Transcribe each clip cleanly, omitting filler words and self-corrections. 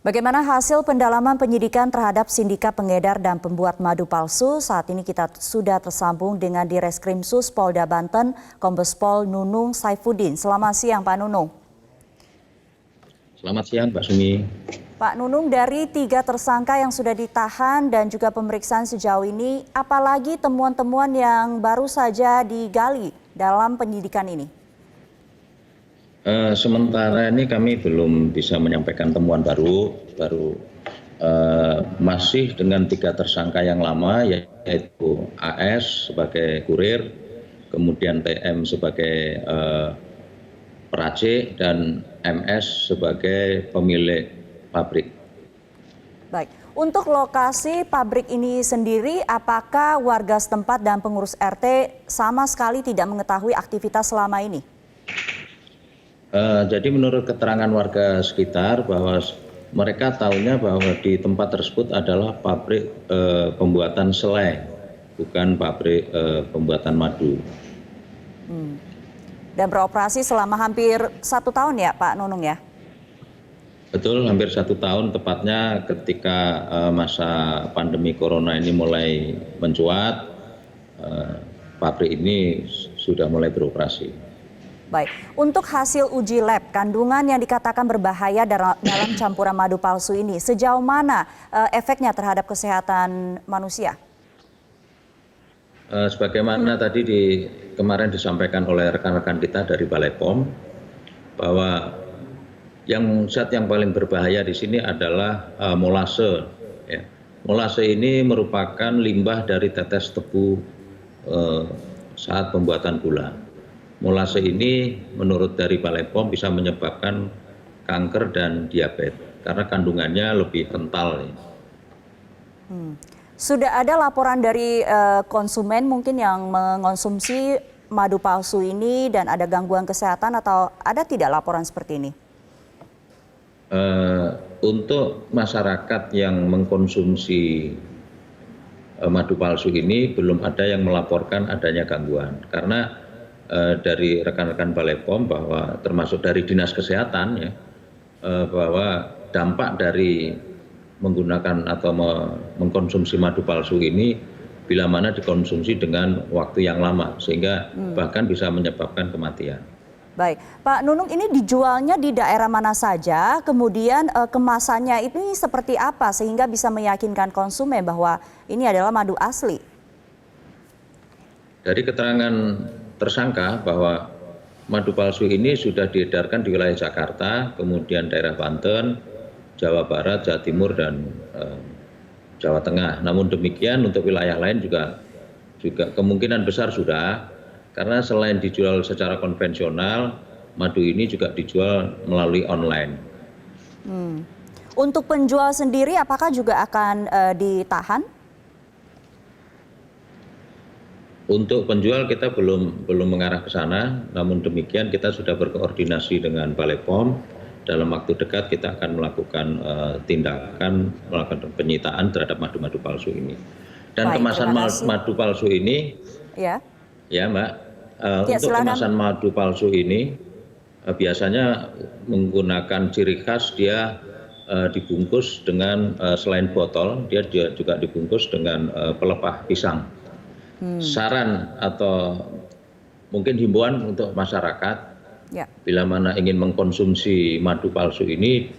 Bagaimana hasil pendalaman penyidikan terhadap sindikat pengedar dan pembuat madu palsu? Saat ini kita sudah tersambung dengan Direskrimsus Polda Banten, Kombes Pol Nunung Saifuddin. Selamat siang Pak Nunung. Selamat siang Mbak Sumi. Pak Nunung, dari 3 tersangka yang sudah ditahan dan juga pemeriksaan sejauh ini, apalagi temuan-temuan yang baru saja digali dalam penyidikan ini? Sementara ini kami belum bisa menyampaikan temuan baru masih dengan 3 tersangka yang lama, yaitu AS sebagai kurir, kemudian TM sebagai peracik, dan MS sebagai pemilik pabrik. Baik, untuk lokasi pabrik ini sendiri, apakah warga setempat dan pengurus RT sama sekali tidak mengetahui aktivitas selama ini? Jadi menurut keterangan warga sekitar bahwa mereka tahunya bahwa di tempat tersebut adalah pabrik pembuatan selai, bukan pabrik pembuatan madu. Dan beroperasi selama hampir 1 tahun ya Pak Nunung ya? Betul, hampir 1 tahun tepatnya ketika masa pandemi corona ini mulai mencuat, pabrik ini sudah mulai beroperasi. Baik, untuk hasil uji lab, kandungan yang dikatakan berbahaya dalam campuran madu palsu ini, sejauh mana efeknya terhadap kesehatan manusia? Sebagaimana tadi kemarin disampaikan oleh rekan-rekan kita dari Balai POM, bahwa zat yang paling berbahaya di sini adalah molase. Ya. Molase ini merupakan limbah dari tetes tebu saat pembuatan gula. Molase ini menurut dari Balai POM bisa menyebabkan kanker dan diabetes karena kandungannya lebih kental. Ya. Sudah ada laporan dari konsumen mungkin yang mengonsumsi madu palsu ini dan ada gangguan kesehatan, atau ada tidak laporan seperti ini? Untuk masyarakat yang mengkonsumsi madu palsu ini belum ada yang melaporkan adanya gangguan, karena dari rekan-rekan Balai POM bahwa termasuk dari Dinas Kesehatan ya, bahwa dampak dari menggunakan atau mengkonsumsi madu palsu ini bila mana dikonsumsi dengan waktu yang lama sehingga bahkan bisa menyebabkan kematian. Baik, Pak Nunung, ini dijualnya di daerah mana saja, kemudian kemasannya ini seperti apa sehingga bisa meyakinkan konsumen bahwa ini adalah madu asli? Dari keterangan tersangka bahwa madu palsu ini sudah diedarkan di wilayah Jakarta, kemudian daerah Banten, Jawa Barat, Jawa Timur, dan Jawa Tengah. Namun demikian untuk wilayah lain juga kemungkinan besar sudah, karena selain dijual secara konvensional, madu ini juga dijual melalui online. Untuk penjual sendiri apakah juga akan ditahan? Untuk penjual kita belum mengarah ke sana, namun demikian kita sudah berkoordinasi dengan Balai POM. Dalam waktu dekat kita akan melakukan tindakan, melakukan penyitaan terhadap madu-madu palsu ini. Dan baik, kemasan madu palsu ini, ya Mbak, untuk kemasan madu palsu ini biasanya menggunakan ciri khas, dia dibungkus dengan selain botol, dia juga dibungkus dengan pelepah pisang. Saran atau mungkin himbauan untuk masyarakat, bila mana ingin mengkonsumsi madu palsu ini,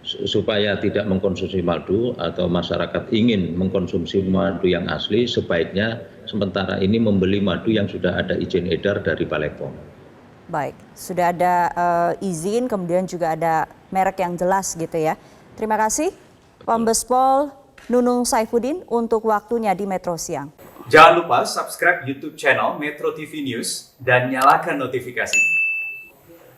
supaya tidak mengkonsumsi madu atau masyarakat ingin mengkonsumsi madu yang asli, sebaiknya sementara ini membeli madu yang sudah ada izin edar dari Balai POM. Baik, sudah ada izin, kemudian juga ada merek yang jelas gitu ya. Terima kasih Kombes Pol Nunung Saifuddin untuk waktunya di Metro Siang. Jangan lupa subscribe YouTube channel Metro TV News dan nyalakan notifikasinya.